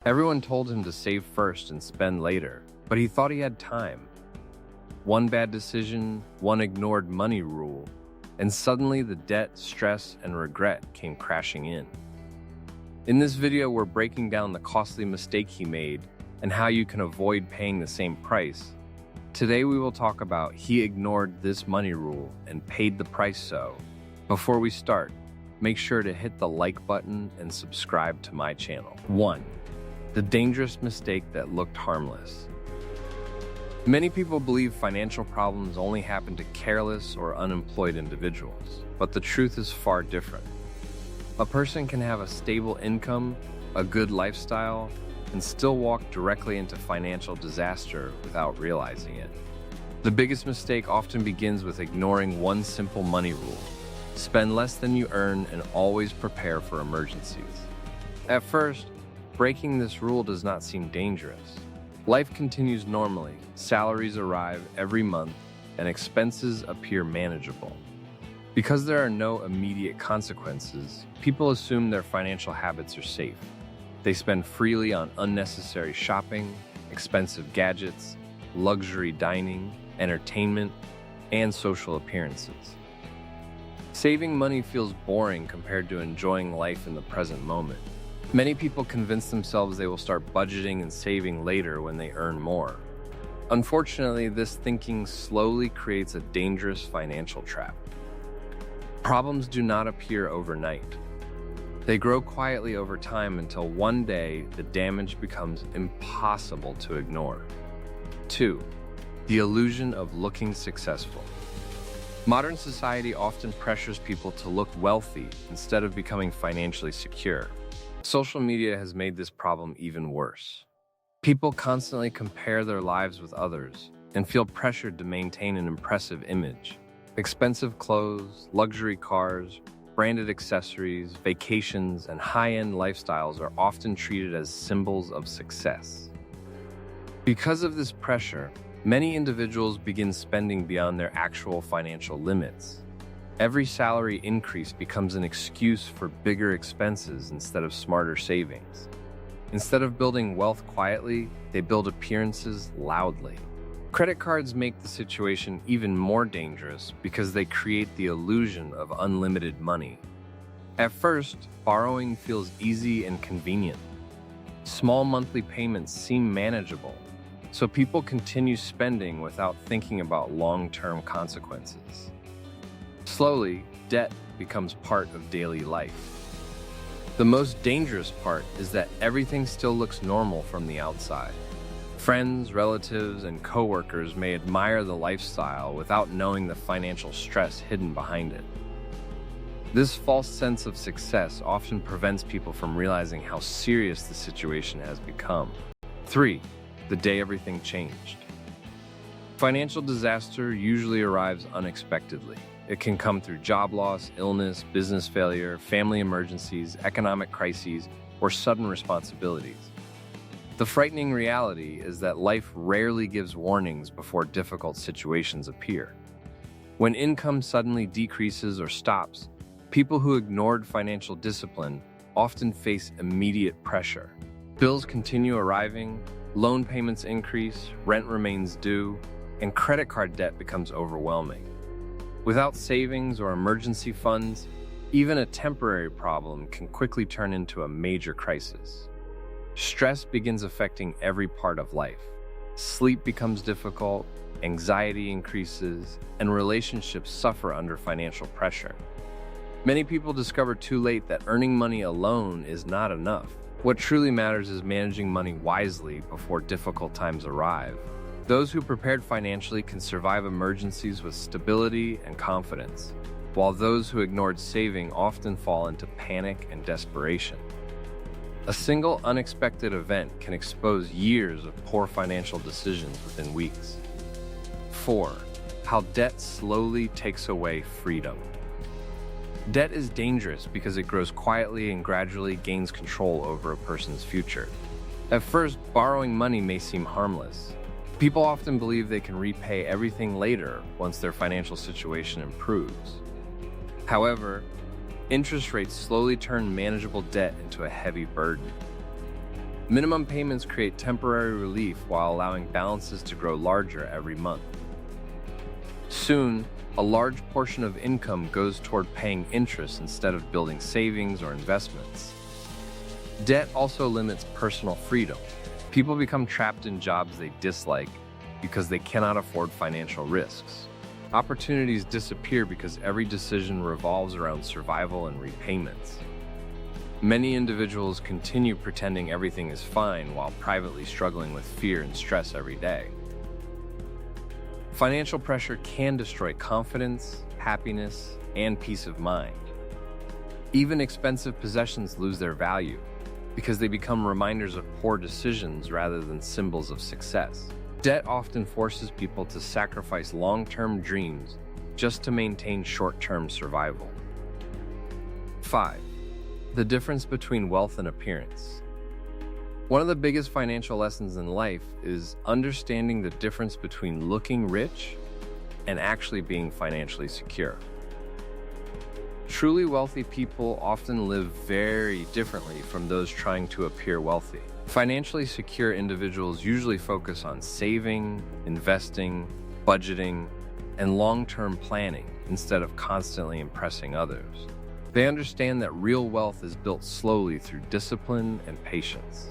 Everyone told him to save first and spend later, but he thought he had time. One bad decision, one ignored money rule, and suddenly the debt, stress, and regret came crashing in. In this video, we're breaking down the costly mistake he made and how you can avoid paying the same price. Today we will talk about he ignored this money rule and paid the price. So, before we start, make sure to hit the like button and subscribe to my channel. 1. The dangerous mistake that looked harmless. Many people believe financial problems only happen to careless or unemployed individuals, but the truth is far different. A person can have a stable income, a good lifestyle, and still walk directly into financial disaster without realizing it. The biggest mistake often begins with ignoring one simple money rule: spend less than you earn and always prepare for emergencies. At first, breaking this rule does not seem dangerous. Life continues normally, salaries arrive every month, and expenses appear manageable. Because there are no immediate consequences, people assume their financial habits are safe. They spend freely on unnecessary shopping, expensive gadgets, luxury dining, entertainment, and social appearances. Saving money feels boring compared to enjoying life in the present moment. Many people convince themselves they will start budgeting and saving later when they earn more. Unfortunately, this thinking slowly creates a dangerous financial trap. Problems do not appear overnight. They grow quietly over time until one day the damage becomes impossible to ignore. 2. The illusion of looking successful. Modern society often pressures people to look wealthy instead of becoming financially secure. Social media has made this problem even worse. People constantly compare their lives with others and feel pressured to maintain an impressive image. Expensive clothes, luxury cars, branded accessories, vacations, and high-end lifestyles are often treated as symbols of success. Because of this pressure, many individuals begin spending beyond their actual financial limits. Every salary increase becomes an excuse for bigger expenses instead of smarter savings. Instead of building wealth quietly, they build appearances loudly. Credit cards make the situation even more dangerous because they create the illusion of unlimited money. At first, borrowing feels easy and convenient. Small monthly payments seem manageable, so people continue spending without thinking about long-term consequences. Slowly, debt becomes part of daily life. The most dangerous part is that everything still looks normal from the outside. Friends, relatives, and coworkers may admire the lifestyle without knowing the financial stress hidden behind it. This false sense of success often prevents people from realizing how serious the situation has become. 3. The day everything changed. Financial disaster usually arrives unexpectedly. It can come through job loss, illness, business failure, family emergencies, economic crises, or sudden responsibilities. The frightening reality is that life rarely gives warnings before difficult situations appear. When income suddenly decreases or stops, people who ignored financial discipline often face immediate pressure. Bills continue arriving, loan payments increase, rent remains due, and credit card debt becomes overwhelming. Without savings or emergency funds, even a temporary problem can quickly turn into a major crisis. Stress begins affecting every part of life. Sleep becomes difficult, anxiety increases, and relationships suffer under financial pressure. Many people discover too late that earning money alone is not enough. What truly matters is managing money wisely before difficult times arrive. Those who prepared financially can survive emergencies with stability and confidence, while those who ignored saving often fall into panic and desperation. A single unexpected event can expose years of poor financial decisions within weeks. 4. How debt slowly takes away freedom. Debt is dangerous because it grows quietly and gradually gains control over a person's future. At first, borrowing money may seem harmless. People often believe they can repay everything later once their financial situation improves. However, interest rates slowly turn manageable debt into a heavy burden. Minimum payments create temporary relief while allowing balances to grow larger every month. Soon, a large portion of income goes toward paying interest instead of building savings or investments. Debt also limits personal freedom. People become trapped in jobs they dislike because they cannot afford financial risks. Opportunities disappear because every decision revolves around survival and repayments. Many individuals continue pretending everything is fine while privately struggling with fear and stress every day. Financial pressure can destroy confidence, happiness, and peace of mind. Even expensive possessions lose their value because they become reminders of poor decisions rather than symbols of success. Debt often forces people to sacrifice long-term dreams just to maintain short-term survival. 5. The difference between wealth and appearance. One of the biggest financial lessons in life is understanding the difference between looking rich and actually being financially secure. Truly wealthy people often live very differently from those trying to appear wealthy. Financially secure individuals usually focus on saving, investing, budgeting, and long-term planning instead of constantly impressing others. They understand that real wealth is built slowly through discipline and patience.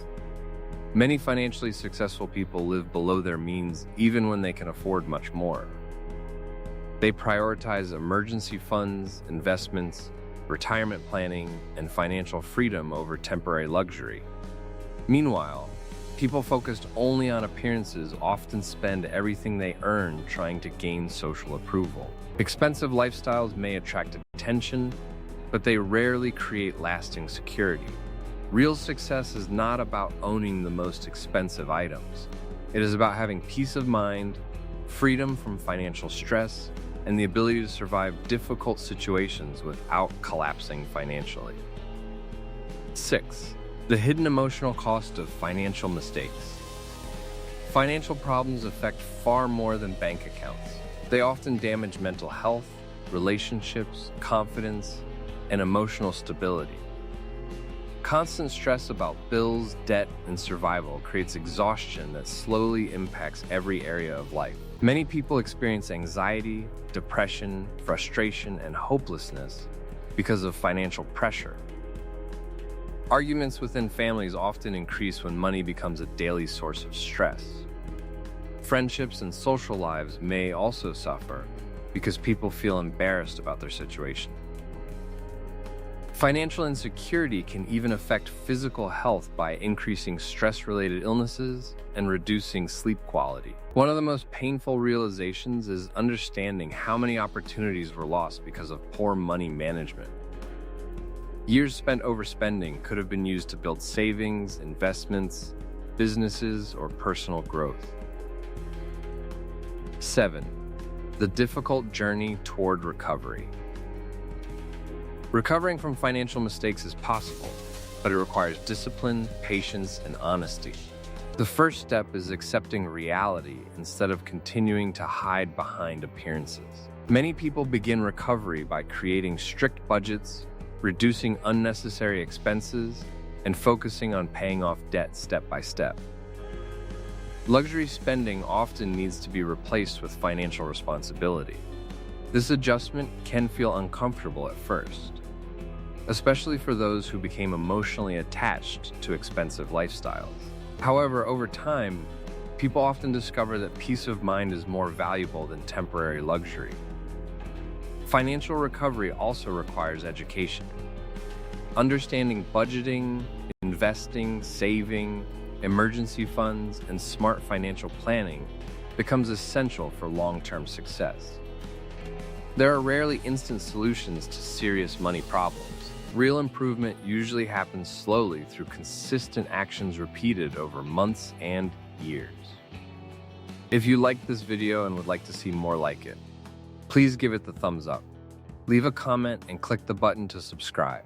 Many financially successful people live below their means even when they can afford much more. They prioritize emergency funds, investments, retirement planning, and financial freedom over temporary luxury. Meanwhile, people focused only on appearances often spend everything they earn trying to gain social approval. Expensive lifestyles may attract attention, but they rarely create lasting security. Real success is not about owning the most expensive items. It is about having peace of mind, freedom from financial stress, and the ability to survive difficult situations without collapsing financially. 6. The hidden emotional cost of financial mistakes. Financial problems affect far more than bank accounts. They often damage mental health, relationships, confidence, and emotional stability. Constant stress about bills, debt, and survival creates exhaustion that slowly impacts every area of life. Many people experience anxiety, depression, frustration, and hopelessness because of financial pressure. Arguments within families often increase when money becomes a daily source of stress. Friendships and social lives may also suffer because people feel embarrassed about their situation. Financial insecurity can even affect physical health by increasing stress-related illnesses and reducing sleep quality. One of the most painful realizations is understanding how many opportunities were lost because of poor money management. Years spent overspending could have been used to build savings, investments, businesses, or personal growth. 7. The difficult journey toward recovery. Recovering from financial mistakes is possible, but it requires discipline, patience, and honesty. The first step is accepting reality instead of continuing to hide behind appearances. Many people begin recovery by creating strict budgets, reducing unnecessary expenses, and focusing on paying off debt step by step. Luxury spending often needs to be replaced with financial responsibility. This adjustment can feel uncomfortable at first, especially for those who became emotionally attached to expensive lifestyles. However, over time, people often discover that peace of mind is more valuable than temporary luxury. Financial recovery also requires education. Understanding budgeting, investing, saving, emergency funds, and smart financial planning becomes essential for long-term success. There are rarely instant solutions to serious money problems. Real improvement usually happens slowly through consistent actions repeated over months and years. If you liked this video and would like to see more like it, please give it the thumbs up. Leave a comment and click the button to subscribe.